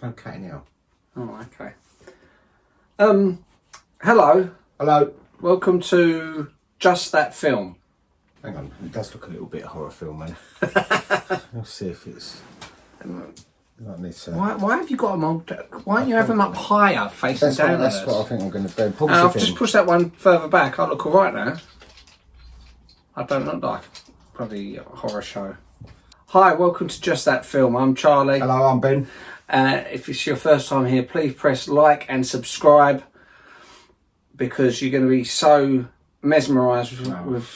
okay now. Oh, okay. Hello. Hello. Welcome to Just That Film. Hang on, it does look a little bit horror film, man. We'll see if it's... Why have you got them on? Why don't you have them up higher, facing down? That's what I think I'm going to do. I've just pushed that one further back. I look all right now. I don't look like a bloody horror show. Hi, welcome to Just That Film. I'm Charlie. Hello, I'm Ben. If it's your first time here, please press like and subscribe because you're going to be so mesmerised with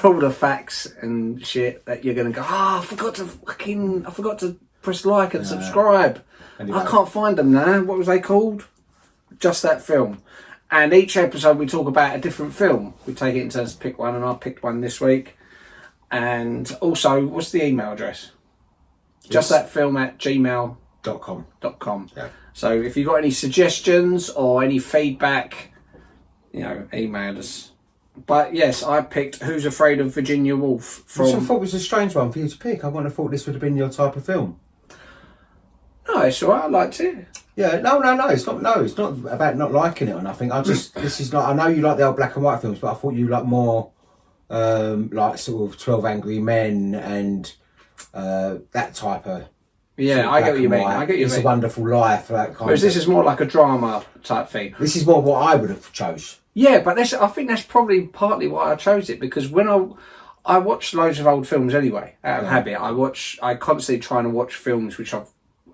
all the facts and shit that you're going to go, I forgot to press like and subscribe. Anyway. I can't find them now. What was they called? Just That Film. And each episode we talk about a different film. We take it in turns to pick one, and I picked one this week. And also, what's the email address? Yes. justthatfilm@gmail.com. Yeah. So if you've got any suggestions or any feedback, email us. But yes, I picked Who's Afraid of Virginia Woolf from... Which I thought was a strange one for you to pick. I wouldn't have thought this would have been your type of film. No, it's alright, I liked it. Yeah, no, it's not about not liking it or nothing. This is like, I know you like the old black and white films, but I thought you like more, like sort of 12 Angry Men and that type of... Yeah, I get what you mean. It's a Wonderful Life, that kind. Whereas this is more like a drama type thing. This is more what I would have chose. Yeah, but I think that's probably partly why I chose it, because when I watch loads of old films anyway, out of habit. I constantly trying to watch films which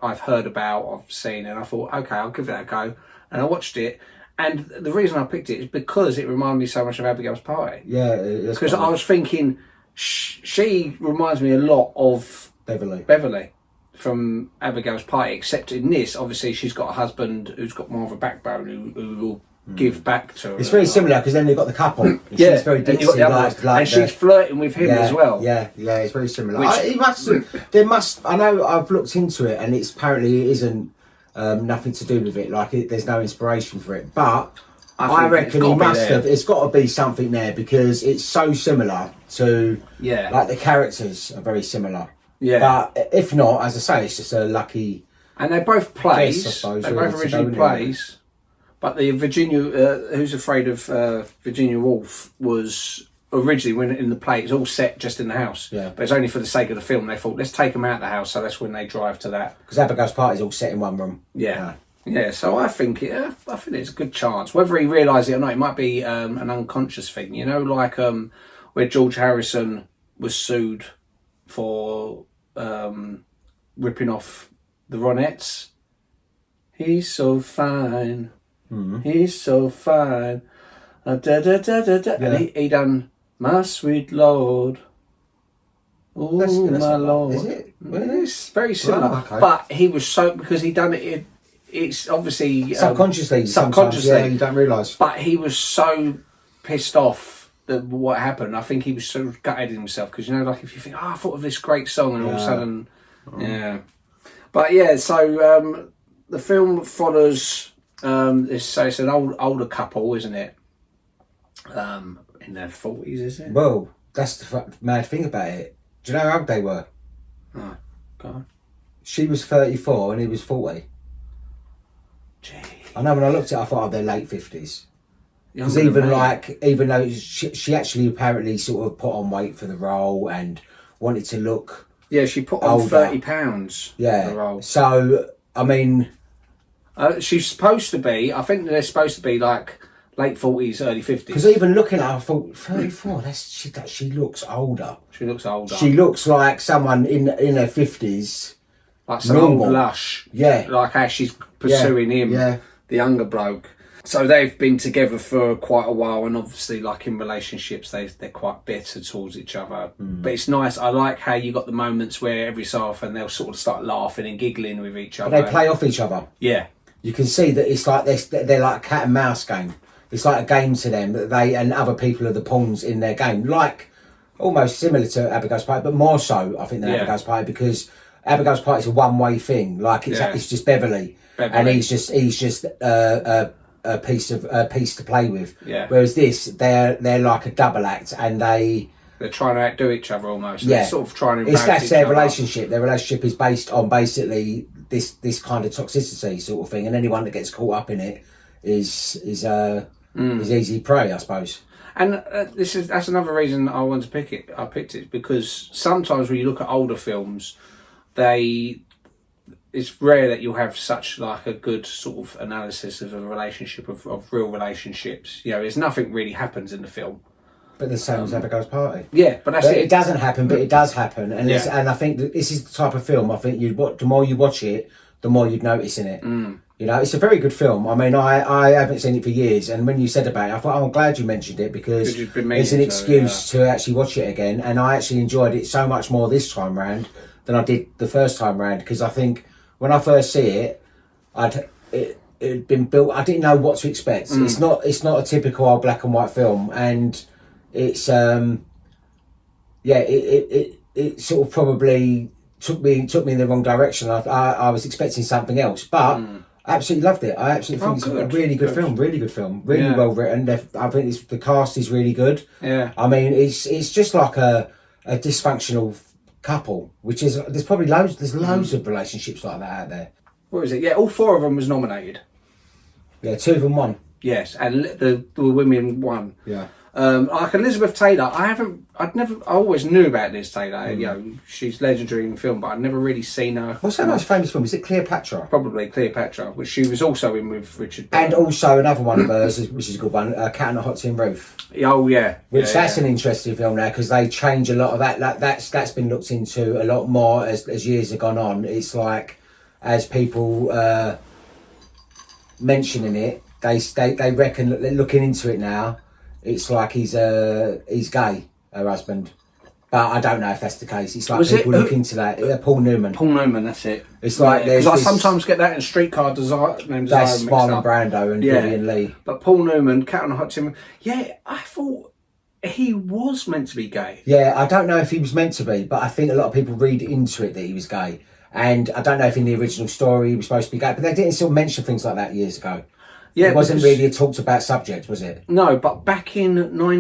I've heard about, I've seen, and I thought, okay, I'll give that a go. And I watched it, and the reason I picked it is because it reminded me so much of Abigail's Party. Yeah, because I was thinking, she reminds me a lot of Beverly from Abigail's Party, except in this, obviously, she's got a husband who's got more of a backbone who will give back to her. It's very similar because then they've got the couple. She's very ditzy, and she's flirting with him as well. Yeah, it's very similar. I know I've looked into it, and it isn't nothing to do with it. Like there's no inspiration for it, but I reckon he must have. It's got to be something there because it's so similar to. Yeah. Like the characters are very similar. Yeah. But if not, as I say, it's just a lucky. And they're both plays. I suppose, they're both originally plays. But the Virginia, Who's Afraid of Virginia Woolf was originally, when in the play, it's all set just in the house. Yeah. But it's only for the sake of the film. They thought, let's take them out of the house. So that's when they drive to that. Because Abigail's Party is all set in one room. Yeah. Yeah. So I think it's a good chance. Whether he realised it or not, it might be an unconscious thing. You know, like where George Harrison was sued for ripping off the Ronettes. He's so fine. Mm-hmm. He's so fine. And he done My Sweet Lord. Oh, my Lord. Is it? Really? It's very similar. Oh, okay. But he was so, because he done it, it's obviously subconsciously. Yeah, you don't realise. But he was so pissed off that what happened. I think he was sort of gutted himself because, like if you think, I thought of this great song, and all of a sudden, But yeah, so the film follows. So it's an older couple, isn't it? In their 40s, is it? Well, that's the mad thing about it. Do you know how old they were? Oh, God. She was 34 and he was 40. Gee. I know when I looked at it, I thought they're late 50s. Because even though she actually apparently sort of put on weight for the role and wanted to look. Yeah, she put on older. 30 pounds. Yeah. For the role. So I mean. She's supposed to be. I think they're supposed to be like late 40s, early 50s. Because even looking at her, I thought 34. She looks older. She looks older. She looks like someone in her 50s. Like some old lush. Yeah. Like how she's pursuing him, the younger bloke. So they've been together for quite a while, and obviously, like in relationships, they're quite bitter towards each other. Mm. But it's nice. I like how you got the moments where every so often they'll sort of start laughing and giggling with each other. But they play off each other. Yeah. You can see that it's like they're like a cat and mouse game. It's like a game to them that they and other people are the pawns in their game. Like almost similar to Abigail's Party, but more so I think than Abigail's Party, because Abigail's Party is a one-way thing. Like it's just Beverly, and he's just a piece to play with. Yeah. Whereas this, they're like a double act, and they're trying to outdo each other almost. Yeah. They're sort of trying to. That's their relationship. Their relationship is based on basically this kind of toxicity sort of thing, and anyone that gets caught up in it is easy prey, I suppose. And that's another reason I wanted to pick it. I picked it because sometimes when you look at older films, it's rare that you'll have such like a good sort of analysis of a relationship of real relationships. You know, there's nothing really happens in the film. But the same as Abigail's Party. Yeah, but that's it. It doesn't happen, but it does happen, and and I think that this is the type of film. I think the more you watch it, the more you'd notice in it. You know, it's a very good film. I mean, I haven't seen it for years, and when you said about it, I thought, oh, I'm glad you mentioned it because it's an excuse to actually watch it again. And I actually enjoyed it so much more this time round than I did the first time round, because I think when I first see it, it had been built. I didn't know what to expect. It's not a typical old black and white film, and it's it sort of probably took me in the wrong direction. I was expecting something else, but absolutely loved it. I absolutely think it's a really good film, really well written. I think the cast is really good. Yeah, I mean, it's just like a dysfunctional couple, which is there's probably loads of relationships like that out there. What was it? Yeah, all 4 of them was nominated. Yeah, 2 of them won. Yes, and the women won. Yeah. Like Elizabeth Taylor, I always knew about Liz Taylor. You know, she's legendary in film, but I'd never really seen her. What's her most famous film? Is it Cleopatra? Probably Cleopatra, which she was also in with Richard Burton. And also another one of hers, which is a good one, Cat on a Hot Tin Roof. Oh yeah, that's an interesting film now, because they change a lot of that. That's been looked into a lot more as years have gone on. It's like as people mentioning it, they reckon that looking into it now, it's like he's gay, her husband, but I don't know if that's the case. It's like people look into that. Paul Newman. Paul Newman, that's it. It's like because I sometimes get that in Streetcar Desire. That's Marlon Brando and Vivian Lee. But Paul Newman, Cat on a Hot Tin. Yeah, I thought he was meant to be gay. Yeah, I don't know if he was meant to be, but I think a lot of people read into it that he was gay. And I don't know if in the original story he was supposed to be gay, but they didn't still mention things like that years ago. Yeah, it wasn't really a talked about subject, was it? No, but back in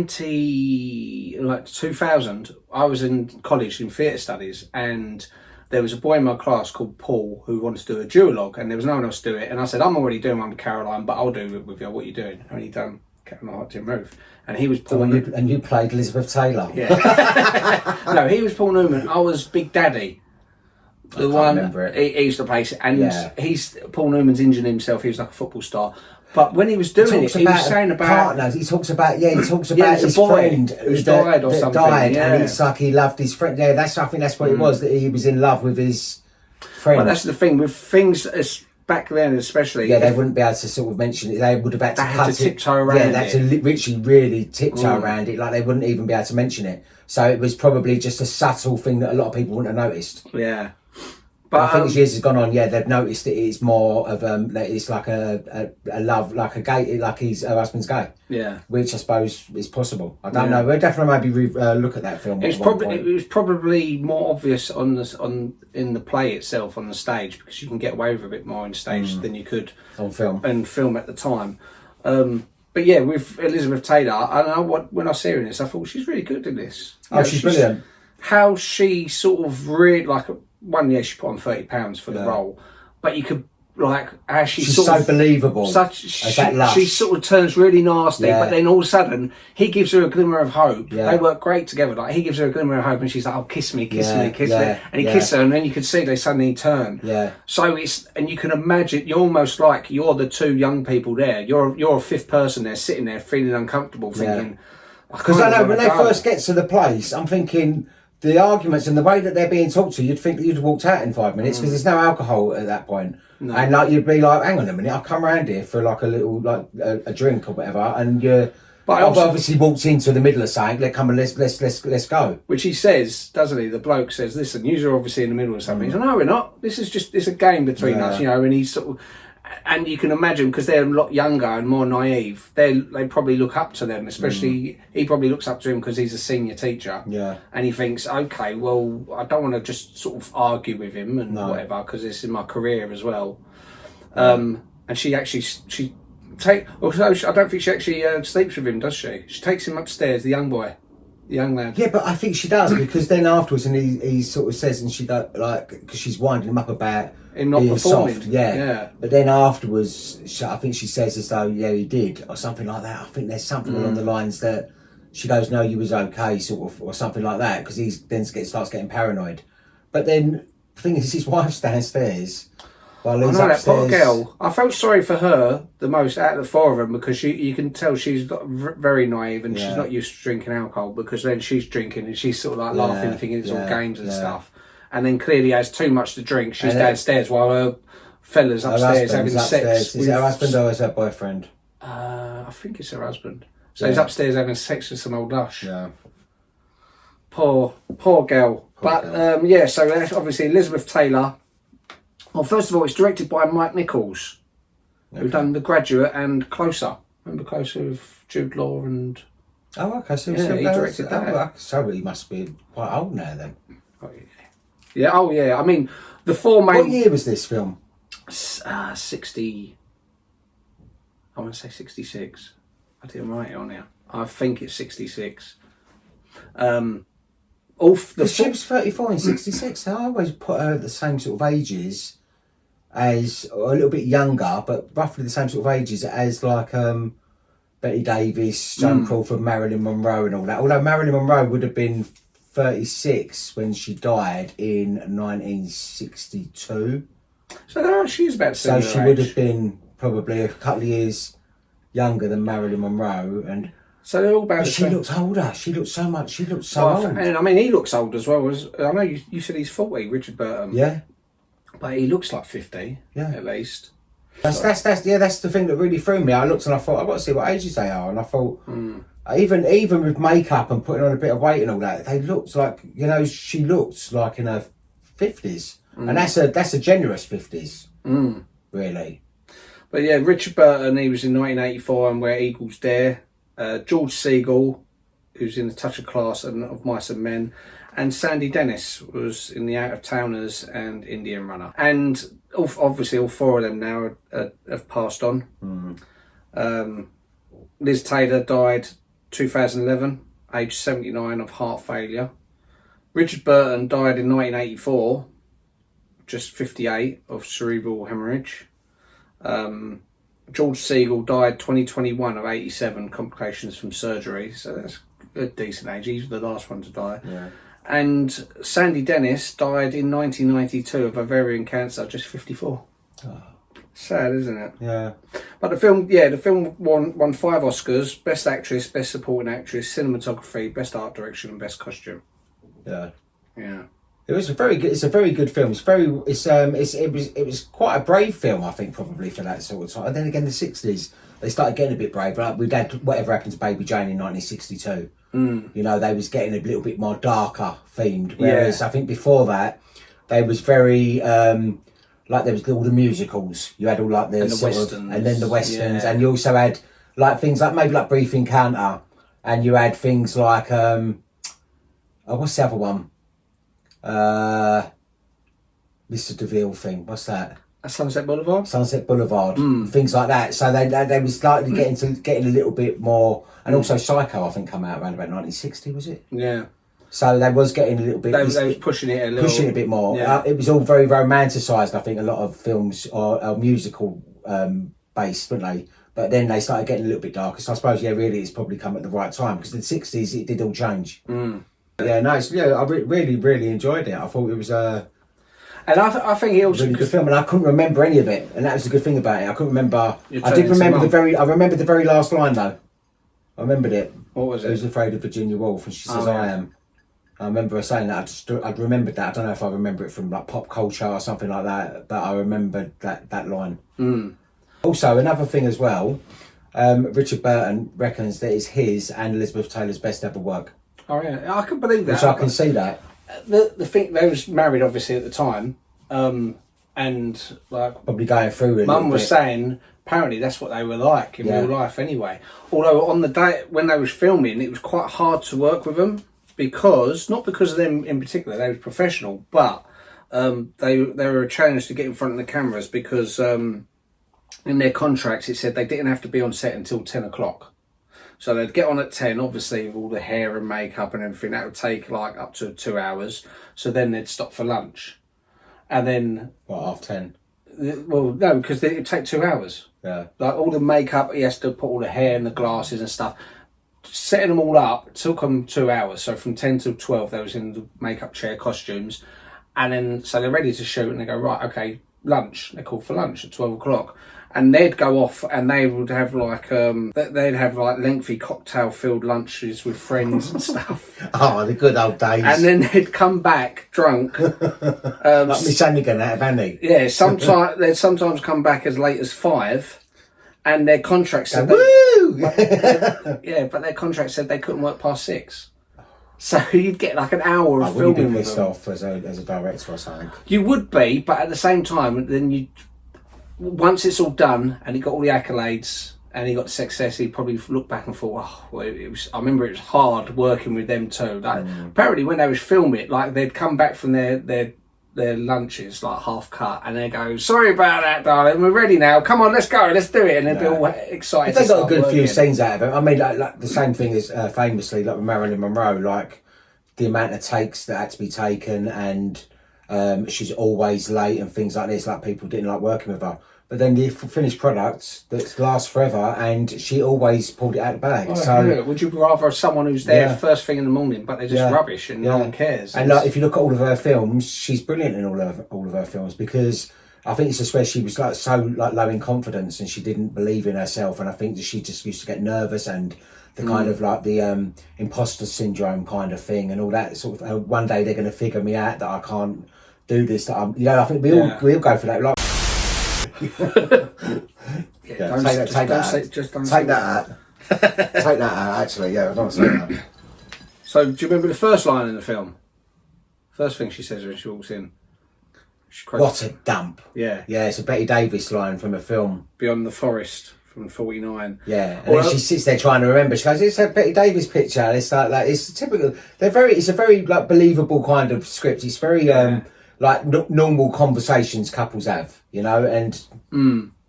2000, I was in college in theatre studies, and there was a boy in my class called Paul who wanted to do a duologue, and there was no one else to do it. And I said, I'm already doing one with Caroline, but I'll do it with you. What are you doing? And he done Cat on a Hot Tin Roof. And he was Paul Newman. And you played Elizabeth Taylor. Yeah. No, he was Paul Newman. I was Big Daddy. The one he used to play, and Paul Newman's injured himself. He was like a football star. But when he was doing it, he was saying about partners. He talks about his friend who died or something. And it's like he loved his friend. Yeah, I think that's what it was. That he was in love with his friend. Well, that's the thing with things back then, especially. Yeah, they wouldn't be able to sort of mention it. They would have had to tiptoe around it. Yeah, they had to literally really tiptoe around it. Like they wouldn't even be able to mention it. So it was probably just a subtle thing that a lot of people wouldn't have noticed. Yeah. But I think as years has gone on, they've noticed that it's more of that it's like a love, like a gay, like her husband's gay. Yeah, which I suppose is possible. I don't know. We'll definitely maybe look at that film. It was probably more obvious in the play itself on the stage, because you can get away with a bit more on stage than you could on film at the time. But yeah, with Elizabeth Taylor, I don't know when I see her in this, I thought she's really good in this. She's brilliant. How she sort of really she put on £30 for the role, but you could how she's sort so of believable. She sort of turns really nasty, but then all of a sudden he gives her a glimmer of hope. They work great together. Like he gives her a glimmer of hope, and she's like, "Oh, kiss me," and he kisses her, and then you could see they suddenly turn. Yeah. So and you can imagine you're almost like you're the 2 young people there. You're a 5th person there, sitting there feeling uncomfortable, thinking. Because I know when they first get to the place, I'm thinking. The arguments and the way that they're being talked to, you'd think that you'd have walked out in 5 minutes, because there's no alcohol at that point. No. And you'd be like, hang on a minute, I've come around here for like a little a drink or whatever, and I've obviously walked into the middle of saying, let's go. Which he says, doesn't he? The bloke says, listen, you're obviously in the middle of something. He says, no, we're not. It's a game between us, and he's sort of. And you can imagine, because they're a lot younger and more naive, they probably look up to them, especially he probably looks up to him because he's a senior teacher. Yeah. And he thinks, okay, well, I don't want to just sort of argue with him and whatever, because it's in my career as well. And she actually, I don't think she actually sleeps with him, does she? She takes him upstairs, the young boy. The young lad. Yeah, but I think she does, because then afterwards, and he sort of says, and she because she's winding him up about in not being performing. soft, yeah. But then afterwards, I think she says as though, yeah, he did, or something like that. I think there's something along the lines that she goes, no, you was okay, sort of, or something like that, because he then starts getting paranoid. But then the thing is, his wife's downstairs while he's upstairs. That poor girl. I felt sorry for her the most out of the four of them, because you can tell she's very naive and she's not used to drinking alcohol, because then she's drinking and she's sort of like laughing, thinking it's all games and stuff. And then clearly has too much to drink. She's downstairs while her fella's upstairs having sex. Is it her husband or is her boyfriend? I think it's her husband. So he's upstairs having sex with some old lush. Yeah. Poor girl. So that's obviously Elizabeth Taylor. Well, first of all, it's directed by Mike Nichols, who done The Graduate and Closer. Remember Closer with Jude Law and... Oh, okay. So he directed that. So he must be quite old now then. I mean, the four main... What year was this film? 60... I want to say 66. I didn't write it on here. I think it's 66. She was 34 in 66. I always put her at the same sort of ages as, or a little bit younger, but roughly the same sort of ages as like Betty Davis, Joan Crawford, Marilyn Monroe and all that. Although Marilyn Monroe would have been 36 when she died in 1962. So she's about so she would have been probably a couple of years younger than Marilyn Monroe, and so they're all about. She looks older. She looks so much. She looks so old. And I mean, he looks old as well. I know you said he's 40, Richard Burton. Yeah, but he looks like 50. Yeah, at least. That's the thing that really threw me. I looked and I thought, I've got to see what ages they are, and I thought, even with makeup and putting on a bit of weight and all that, they looked like, she looks like in her 50s, and that's a generous 50s, really. But yeah, Richard Burton, he was in 1984 and Where Eagles Dare. George Segal, who's in The Touch of Class and Of Mice and Men, and Sandy Dennis was in The Out of Towners and Indian Runner. And obviously all four of them now have passed on. Liz Taylor died 2011, aged 79 of heart failure. Richard Burton died in 1984, just 58 of cerebral hemorrhage. George Segal died 2021 of 87 complications from surgery, so that's a decent age. He's the last one to die. Yeah. And Sandy Dennis died in 1992 of ovarian cancer, just 54. Oh. Sad, isn't it? Yeah. But the film won 5 Oscars: Best Actress, Best Supporting Actress, Cinematography, Best Art Direction, and Best Costume. Yeah. Yeah. It's a very good film. It was quite a brave film, I think, probably for that sort of time. And then again, the 60s, they started getting a bit brave. Like we'd had Whatever Happened to Baby Jane in 1962. They was getting a little bit more darker themed. Whereas I think before that, they was very like there was all the musicals. You had all like the westerns, and then the westerns, and you also had like things like maybe like Brief Encounter, and you had things like what's the other one? Mr. DeVille thing. What's that? Sunset Boulevard. Sunset Boulevard. Things like that. So they were slightly getting a little bit more, and also Psycho, I think, come out around about 1960, was it? Yeah. So they was getting a little bit. They was pushing it a bit more. Yeah. It was all very romanticised. I think a lot of films are musical based, weren't they? But then they started getting a little bit darker. So I suppose, really, it's probably come at the right time, because in the 60s it did all change. Yeah, nice. I really enjoyed it. I thought it was and I think it was really good film, and I couldn't remember any of it, and that was a good thing about it. I couldn't remember. I remembered the very last line though. I remembered it. What was it? Who's afraid of Virginia Woolf? And she says, "I am." I remember her saying that. I'd remembered that. I don't know if I remember it from like pop culture or something like that, but I remembered that line. Also, another thing as well. Richard Burton reckons that it's his and Elizabeth Taylor's best ever work. Oh yeah, I can believe that. Which I can see that. The thing, they was married obviously at the time, and like probably going through it. Mum was saying apparently that's what they were like in real life anyway. Although on the day when they was filming, it was quite hard to work with them, because not because of them in particular, they were professional, but they were a challenge to get in front of the cameras, because in their contracts it said they didn't have to be on set until 10 o'clock. So they'd get on at 10, obviously, with all the hair and makeup and everything. That would take like up to 2 hours. So then they'd stop for lunch. and then... What, 10:30? Well, no, because it take 2 hours. Yeah. Like all the makeup, he has to put all the hair and the glasses and stuff. Setting them all up took them 2 hours. So from 10 till 12, they was in the makeup chair, costumes. And then, so they're ready to shoot and they go, right, okay, lunch. They call for lunch at 12 o'clock. And they'd go off and they would have like, they'd have like lengthy cocktail filled lunches with friends and stuff. Oh, the good old days. And then they'd come back drunk. Like Miss Hannigan out of Annie. Yeah, they'd sometimes come back as late as 5. And their contract said, Woo! but their contract said they couldn't work past 6. So you'd get like an hour of filming. You'd be pissed off as a director or something. You would be, but at the same time, then once it's all done and he got all the accolades and he got the success, he probably looked back and thought, oh, well, it was. I remember it was hard working with them too. Like apparently, when they was filming it, like they'd come back from their lunches like half cut and they go, sorry about that, darling, we're ready now, come on, let's go, let's do it, and they'd be all excited. They got a good working. few scenes out of it. I mean, like the same thing as famously like with Marilyn Monroe, like the amount of takes that had to be taken, and she's always late and things like this. Like people didn't like working with her, but then the finished product that lasts forever, and she always pulled it out of the bag. Would you rather someone who's there first thing in the morning, but they're just rubbish and no one cares? And like, if you look at all of her films, she's brilliant in all of her films, because I think it's just where she was like so like low in confidence and she didn't believe in herself, and I think that she just used to get nervous and the kind of like the imposter syndrome kind of thing and all that sort of. One day they're going to figure me out that I can't do this. That I'm, I think we all go for that. Like, take that out. Take that out. Actually, I don't say that. So, do you remember the first line in the film? First thing she says when she walks in. What a dump. Yeah. Yeah, it's a Betty Davis line from a film. Beyond the Forest from 49. Yeah, and then she sits there trying to remember. She goes, "It's a Betty Davis picture." It's like it's typical. It's a very like believable kind of script. It's very like normal conversations couples have, and.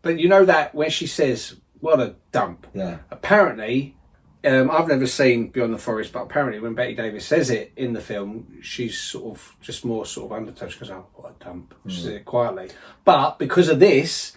But you know that when she says, "What a dump." Yeah. Apparently, I've never seen Beyond the Forest, but apparently when Betty Davis says it in the film, she's sort of just more sort of undertone. She goes, "Oh, what a dump." She says it quietly. But because of this,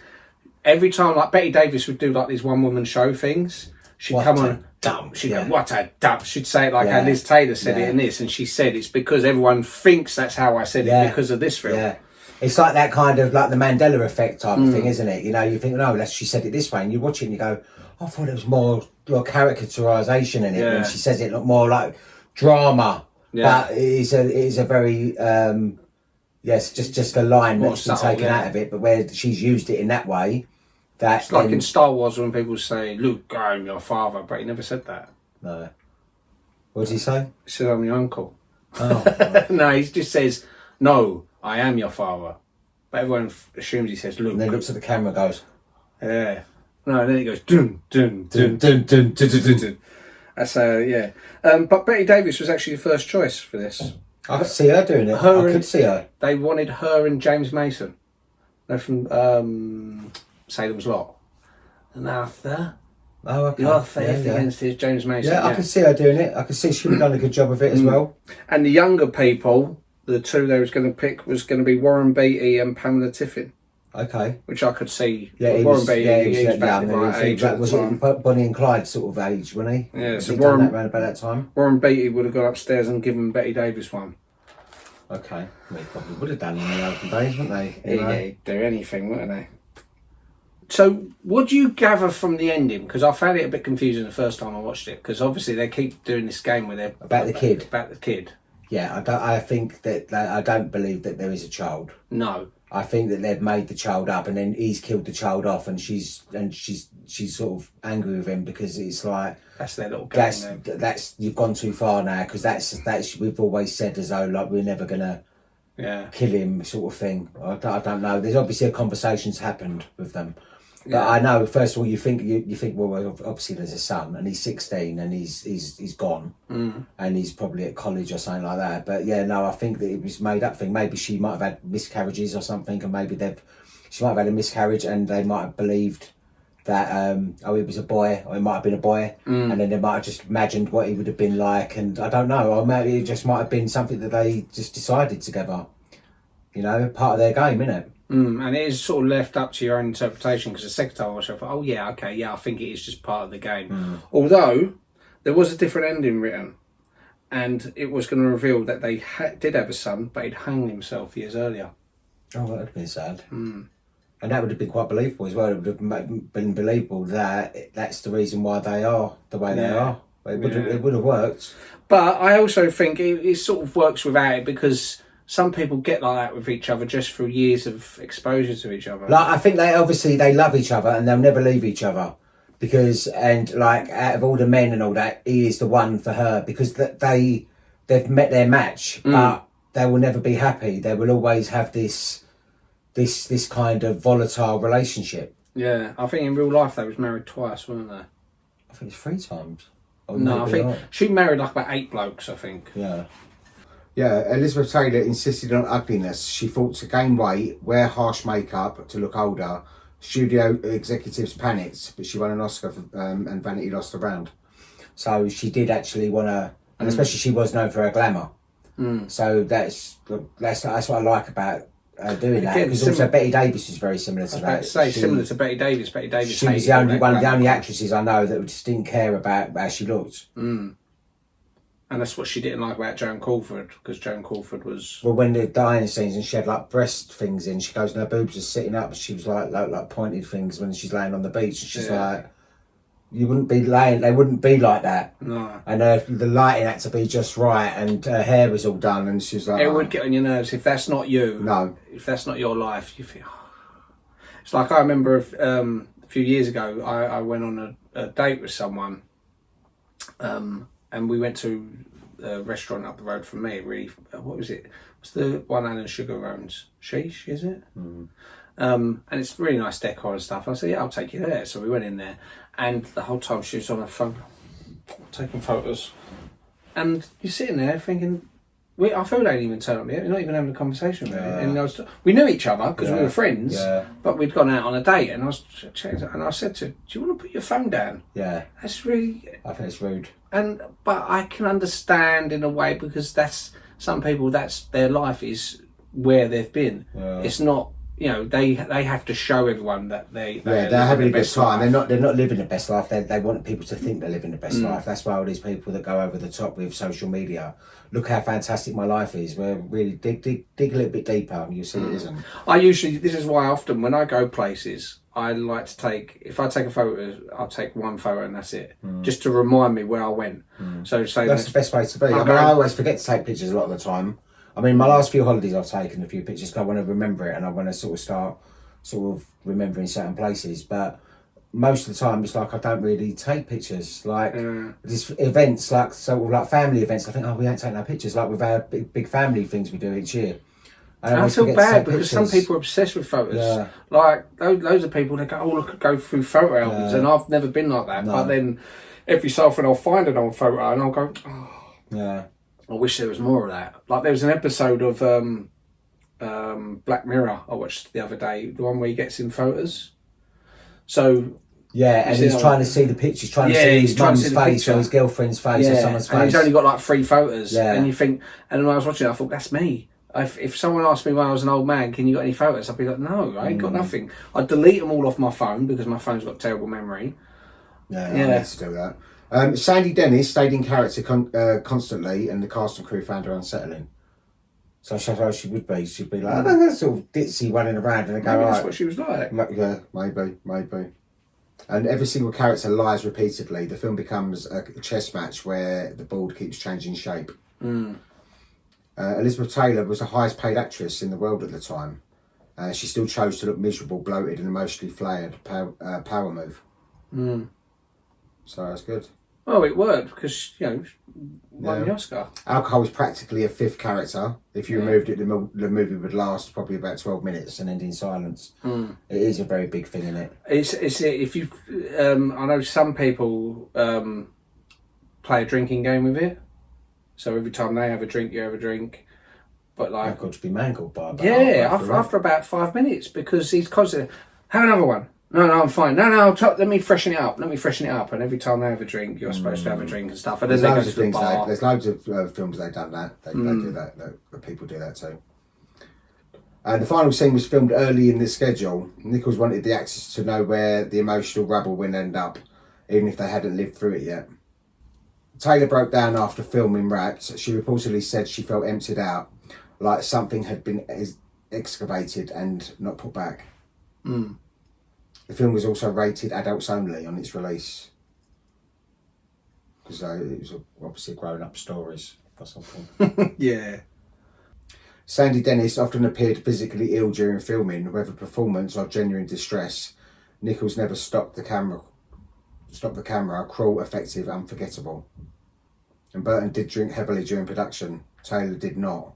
every time like Betty Davis would do like these one-woman show things, she'd come on. Dump. She'd go, "What a dump." She'd say it like how Liz Taylor said it in this, and she said it's because everyone thinks that's how I said it because of this film. Yeah. It's like that kind of like the Mandela effect type of thing, isn't it? You think, no, she said it this way, and you watch it and you go, I thought it was more caricaturization in it when she says it, look more like drama. Yeah. But it is a very just a line that's been taken out of it, but where she's used it in that way. It's like in Star Wars when people say, "Luke, I'm your father," but he never said that. No. What does he say? He said, "I'm your uncle." Oh. Right. No, he just says, "No, I am your father." But everyone assumes he says, "Luke." And then looks at the camera and goes, "Yeah." No, and then he goes, "Dun dun dun dun dun dun dun dun." That's but Betty Davis was actually the first choice for this. I could see her doing it. I could see her. They wanted her and James Mason. They're from Salem's Lot. And Arthur. Oh, okay. Your faith against his James Mason. Yeah, I could see her doing it. I could see she would have done a good job of it as well. And the younger people, the two they was going to pick was going to be Warren Beatty and Pamela Tiffin. Okay. Which I could see. Yeah, Warren Beatty, he was back young, the right age at the time. It Bonnie and Clyde sort of age, wasn't he? Yeah, so Warren around about that time. Warren Beatty would have gone upstairs and given Betty Davis one. Okay. They probably would have done in the open days, wouldn't they? Yeah, do anything, wouldn't they? So, what do you gather from the ending? Because I found it a bit confusing the first time I watched it. Because obviously they keep doing this game where they're about the kid. About the kid. Yeah, I think that I don't believe that there is a child. No. I think that they've made the child up, and then he's killed the child off, and she's sort of angry with him because it's like that's their little game. That's you've gone too far now, because that's we've always said as though like we're never gonna kill him sort of thing. I don't know. There's obviously a conversation's happened with them. But I know, first of all, you think, well, obviously there's a son, and he's 16, and he's gone, and he's probably at college or something like that. But yeah, no, I think that it was made up thing. Maybe she might have had miscarriages or something, and maybe she might have had a miscarriage, and they might have believed that it was a boy, or it might have been a boy, and then they might have just imagined what he would have been like, and I don't know, or maybe it just might have been something that they just decided together. part of their game, isn't it? And it is sort of left up to your own interpretation, because the second time I watched it, I thought, oh yeah, okay, yeah, I think it is just part of the game. Although there was a different ending written, and it was going to reveal that they did have a son, but he'd hung himself years earlier. Oh, that would have been sad. And that would have been quite believable as well. It would have been believable that that's the reason why they are the way they are. It would have worked. But I also think it sort of works without it, because some people get like that with each other just through years of exposure to each other. Like, I think they love each other and they'll never leave each other, because out of all the men and all that, he is the one for her, because they've met their match, but they will never be happy. They will always have this kind of volatile relationship. Yeah, I think in real life they was married twice, weren't they? I think it's 3 times. No, I think she married like about 8 blokes, I think. Yeah. Yeah, Elizabeth Taylor insisted on ugliness. She fought to gain weight, wear harsh makeup to look older. Studio executives panicked, but she won an Oscar and Vanity lost the round. So she did actually want to, and especially she was known for her glamour. So that's what I like about doing that. Because also Betty Davis is very similar to that. Similar to Betty Davis. Betty Davis. She was one of the only actresses I know that just didn't care about how she looked. And that's what she didn't like about Joan Crawford, because Joan Crawford was... Well, when they're dying scenes and she had like breast things in, she goes and her boobs are sitting up, she was like pointed things when she's laying on the beach, and she's like, they wouldn't be like that. No. And the lighting had to be just right, and her hair was all done, and she was like... It would get on your nerves if that's not you. No. If that's not your life, you feel... It's like I remember a few years ago, I went on a date with someone, and we went to a restaurant up the road from me. Really, what was it? What's the one Alan Sugar owns? Sheesh, is it? And it's really nice decor and stuff. I said, yeah, I'll take you there. So we went in there, and the whole time she was on her phone, taking photos. And you're sitting there thinking, our phone ain't even turned up yet. We're not even having a conversation with it. And we knew each other because we were friends, but we'd gone out on a date. And I was checking, and I said to her, do you want to put your phone down? Yeah. That's really... I think it's rude. But I can understand in a way, because that's some people, that's their life is where they've been. It's not, they have to show everyone that they're having a good time. They're not living the best life. They want people to think they're living the best life. That's why all these people that go over the top with social media, look how fantastic my life is. We're really dig a little bit deeper, and you see it isn't. This is why often when I go places, I like to if I take a photo, I'll take one photo and that's it, just to remind me where I went. So that's the best way to be. I always forget to take pictures a lot of the time. I mean, my last few holidays I've taken a few pictures because I want to remember it, and I want to start remembering certain places. But most of the time, it's like I don't really take pictures. Like these events, like family events, I think, we ain't taking no pictures. Like with our big family things we do each year. I feel bad because some people are obsessed with photos. Yeah. Like loads of people, they go through photo albums, and I've never been like that. No. But then every so often I'll find an old photo and I'll go, I wish there was more of that. Like there was an episode of Black Mirror I watched the other day, the one where he gets in photos. So and he's trying to see the pictures, trying to see his mum's face or his girlfriend's face or someone's face. And he's only got like 3 photos, and you think. And when I was watching it, I thought, that's me. If someone asked me when I was an old man, can you got any photos? I'd be like, no, I ain't got nothing. I'd delete them all off my phone because my phone's got terrible memory. I need to do that. Sandy Dennis stayed in character constantly, and the cast and crew found her unsettling. So that's how she would be. She'd be like, that sort of ditzy running around, and they go, that's what she was like. Yeah, maybe. And every single character lies repeatedly. The film becomes a chess match where the board keeps changing shape. Elizabeth Taylor was the highest paid actress in the world at the time. She still chose to look miserable, bloated and emotionally flared. Power move. So that's good. Oh, it worked because, won the Oscar. Alcohol was practically a 5th character. If you removed it, the movie would last probably about 12 minutes and end in silence. It is a very big thing, isn't it? It's if you, I know some people play a drinking game with it. So every time they have a drink, you have a drink. But like, I've got to be mangled by about after about 5 minutes, because he's constantly, have another one. No, I'm fine. No, let me freshen it up. And every time they have a drink, you're supposed to have a drink and stuff. And then they go to the bar. There's loads of films they've done that. They do that. People do that too. And the final scene was filmed early in the schedule. Nichols wanted the actors to know where the emotional rubble would end up, even if they hadn't lived through it yet. Taylor broke down after filming Wrapped. She reportedly said she felt emptied out, like something had been excavated and not put back. Mm. The film was also rated adults only on its release, because it was obviously grown-up stories or something. Yeah. Sandy Dennis often appeared physically ill during filming, whether performance or genuine distress. Nichols never stopped the camera, cruel, effective, unforgettable. And Burton did drink heavily during production. Taylor did not.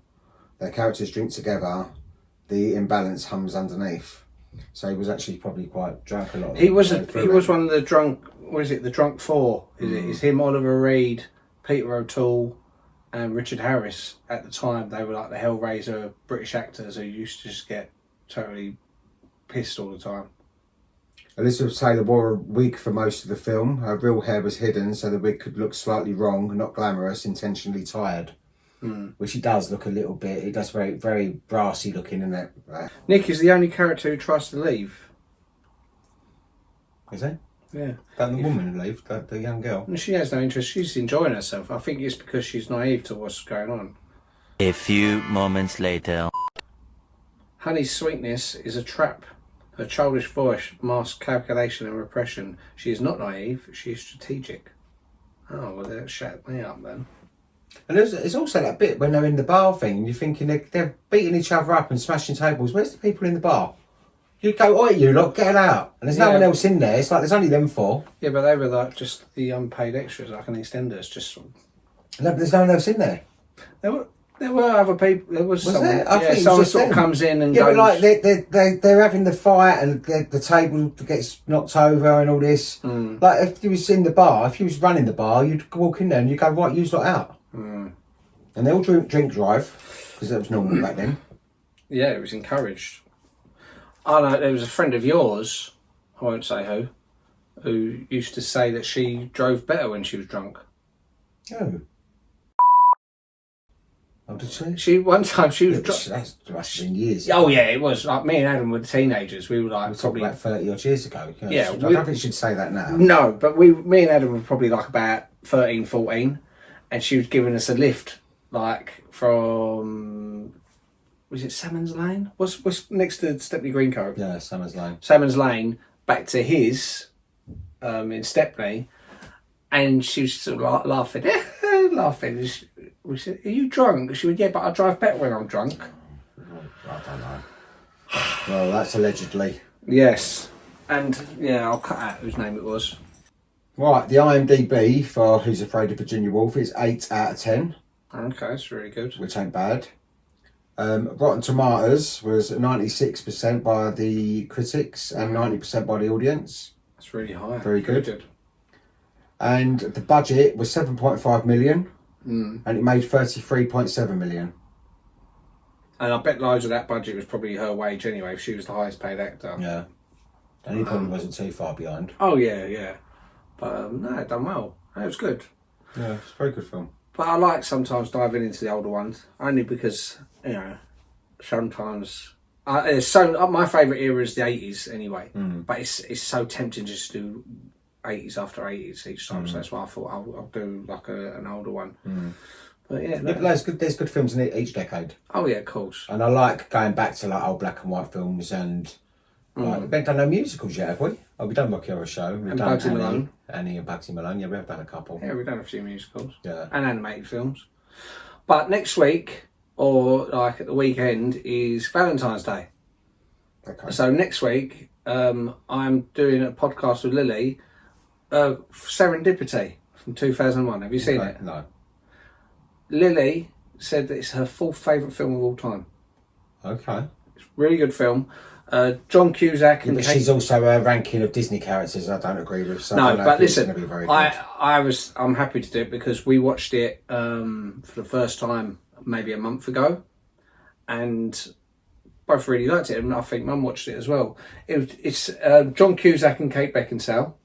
Their characters drink together. The imbalance hums underneath. So he was actually probably quite drunk a lot. He was one of the drunk. What is it? The drunk four. It's him, Oliver Reed, Peter O'Toole, and Richard Harris. At the time, they were like the Hellraiser British actors who used to just get totally pissed all the time. Elizabeth Taylor wore a wig for most of the film. Her real hair was hidden so the wig could look slightly wrong, not glamorous, intentionally tired. Which he does look a little bit. He does very, very brassy looking, isn't it? Nick is the only character who tries to leave. Is he? Yeah. Don't the woman leave? The young girl? She has no interest. She's enjoying herself. I think it's because she's naive to what's going on. A few moments later. Honey's sweetness is a trap. Her childish voice masks calculation and repression. She is not naive. She is strategic. Oh, well, that shut me up then. And there's also that bit when they're in the bar thing, and you're thinking they're beating each other up and smashing tables. Where's the people in the bar? You go, oi, you lot, get out. And there's no one else in there. It's like there's only them four. Yeah, but they were like just the unpaid extras, like an EastEnders. Just no, but there's no one else in there. There were other people. There was someone. There? I think someone just sort them. of comes in and yeah, goes. but like they're having the fight and the table gets knocked over and all this. Like if you was in the bar, if you was running the bar, you'd walk in there and you go, right, you's lot out. And they all drink drive, because that was normal back then. Yeah, it was encouraged. I know there was a friend of yours, I won't say who used to say that she drove better when she was drunk. Oh. Oh, did she? One time she was drunk. That must have been years. Oh yeah, it was. Like me and Adam were teenagers. We were like probably about 30 odd years ago. Yeah, I don't think you should say that now. No, but me and Adam were probably like about 13, 14, and she was giving us a lift, like from, was it Salmon's Lane? What's next to Stepney Greencoat? Yeah, Salmon's Lane. Salmon's Lane back to his in Stepney, and she was sort of like laughing, laughing. We said, "Are you drunk?" She went, "Yeah, but I drive better when I'm drunk." I don't know. Well, that's allegedly. Yes, and yeah, I'll cut out whose name it was. Right, the IMDb for Who's Afraid of Virginia Woolf is 8 out of 10. Okay, that's really good. Which ain't bad. Rotten Tomatoes was 96% by the critics and 90% by the audience. That's really high. Very good. And the budget was 7.5 million, and it made 33.7 million. And I bet loads of that budget was probably her wage anyway, if she was the highest paid actor. Yeah. And he probably wasn't too far behind. Oh, yeah. But no, it done well. It was good. Yeah, it's a very good film. But I like sometimes diving into the older ones, only because, sometimes... my favourite era is the 80s anyway, but it's so tempting just to do 80s after 80s each time, so that's why I thought I'll do like an older one. But yeah, no. There's good films in each decade. Oh yeah, of course. And I like going back to like old black and white films and like, we haven't done no musicals yet, have we? Oh, we've done Rocky Horror Show. We've done Bugsy Malone. Annie and Bugsy Malone. Yeah, we have done a couple. Yeah, we've done a few musicals. Yeah. And animated films. But next week, or like at the weekend, is Valentine's Day. Okay. So next week, I'm doing a podcast with Lily, Serendipity from 2001. Have you seen it? No. Lily said that it's her fourth favourite film of all time. Okay. It's a really good film. John Cusack and but she's also a ranking of Disney characters I don't agree with. So no, I don't know but if it's listen, gonna be very good. I'm happy to do it because we watched it for the first time maybe a month ago, and both really liked it, and I think Mum watched it as well. It's John Cusack and Kate Beckinsale.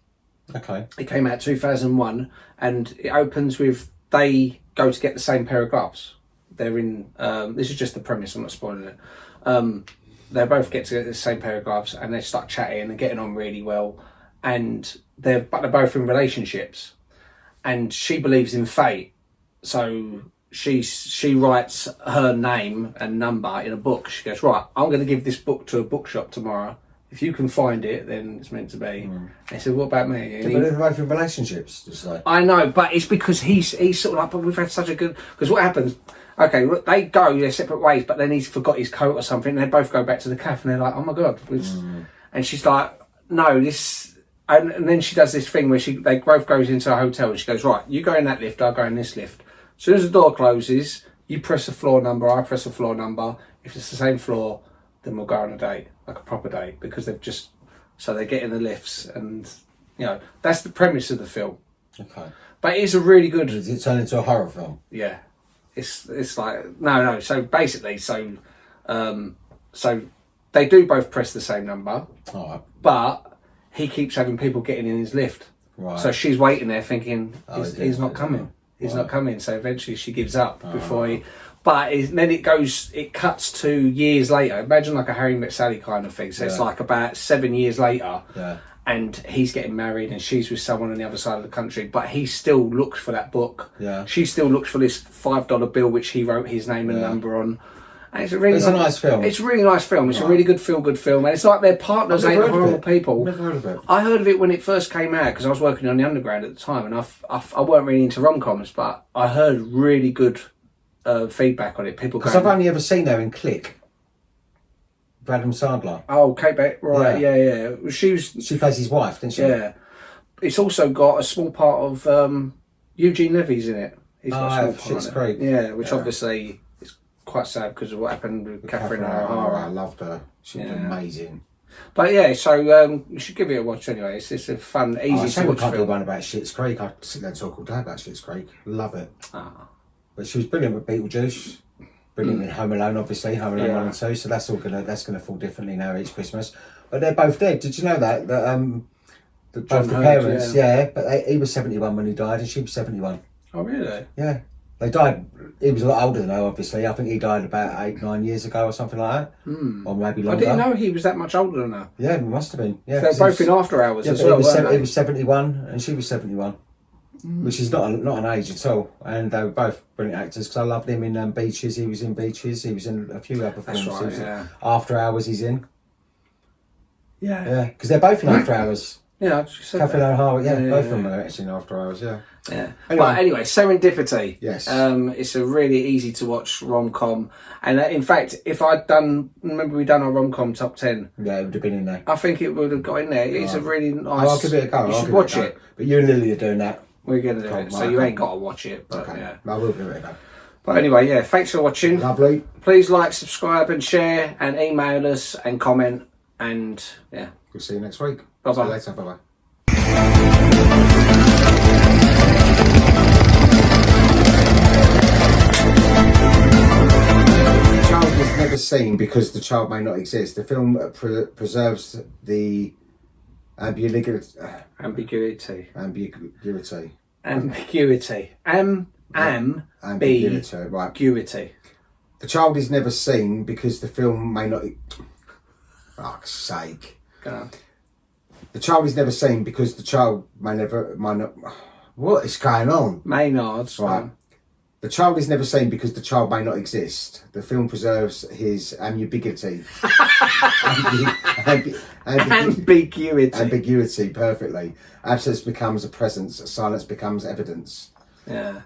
Okay. It came out 2001, and it opens with they go to get the same pair of gloves. They're in. This is just the premise. I'm not spoiling it, They both get to the same pair of gloves and they start chatting and getting on really well, and they're both in relationships, and she believes in fate, so she writes her name and number in a book. She goes, right, I'm going to give this book to a bookshop tomorrow. If you can find it, then it's meant to be. They said, what about me? And they're both in relationships, just like. I know, but it's because he's sort of like, but we've had such a good. Because what happens? Okay, look, they go their separate ways, but then he's forgot his coat or something. And they both go back to the cafe, and they're like, oh my god. And she's like, no, this. And then she does this thing where they both goes into a hotel, and she goes, right, you go in that lift, I'll go in this lift. As soon as the door closes, you press a floor number, I press a floor number. If it's the same floor, then we'll go on a date, like a proper date, because so they get in the lifts, and that's the premise of the film. Okay. But it is a really good. Does it turn into a horror film? Yeah, it's like no. So basically, so they do both press the same number, but he keeps having people getting in his lift. Right. So she's waiting there thinking he's not coming. He's not coming. So eventually she gives up before he. But then it cuts to years later. Imagine like a Harry Met Sally kind of thing. So it's like about 7 years later. Yeah. And he's getting married and she's with someone on the other side of the country. But he still looks for that book. Yeah. She still looks for this $5 bill which he wrote his name and number on. And it's a nice film. It's a really nice film. It's a really good feel-good film. And it's like their partners ain't horrible people. Never heard of it. I heard of it when it first came out because I was working on the Underground at the time. And I weren't really into rom-coms, but I heard really good feedback on it. People because I've only ever seen her in Click. Adam Sandler. Oh, Kate Beck, right? Yeah. She plays his wife, didn't she? Yeah. It's also got a small part of Eugene Levy's in it. He's got a small part. It's great. Yeah, which obviously is quite sad because of what happened with Catherine O'Hara. I loved her. She was amazing. But yeah, so you should give it a watch anyway. It's just a fun, easy to watch film. I film. one about Schitt's Creek. I sit there and talk all day about Schitt's Creek. Love it. But she was brilliant with Beetlejuice. Brilliant in Home Alone, obviously. Home Alone 1 and 2. So that's gonna fall differently now each Christmas. But they're both dead. Did you know that both the parents? Yeah. But he was 71 when he died, and she was 71. Oh really? Yeah. They died. He was a lot older than her, obviously. I think he died about 8-9 years ago or something like that, or maybe longer. I didn't know he was that much older than her. Yeah, he must have been. Yeah, so they're both in After Hours as well. He was 71 and she was 71. Which is not an age at all, and they were both brilliant actors. Because I loved him in Beaches. He was in Beaches. He was in a few other films. That's right, After Hours, he's in. Yeah, because they're both in After Hours. Yeah, Catherine O'Hara. Both of them are actually in After Hours. Yeah. Anyway, Serendipity. Yes. It's a really easy to watch rom-com, and in fact, if remember we done our rom-com top 10. Yeah, it would have been in there. I think it would have got in there. It's a really nice. I'll give it a go. You should watch it. But you and Lily are doing that. We're going to do it, so you ain't got to watch it. But yeah, I will give it a go. But anyway, thanks for watching. Lovely. Please like, subscribe, and share, and email us and comment. And we'll see you next week. Bye bye. See you later. Bye bye. The child is never seen because the child may not exist. The film preserves the ambiguity. Ambiguity. Right. The child is never seen because the film may not. Fuck's sake. Go on. The child is never seen because the child may not. What is going on? Maynard's right. The child is never seen because the child may not exist. The film preserves his ambiguity. Ambiguity perfectly. Absence becomes a presence. Silence becomes evidence. Yeah.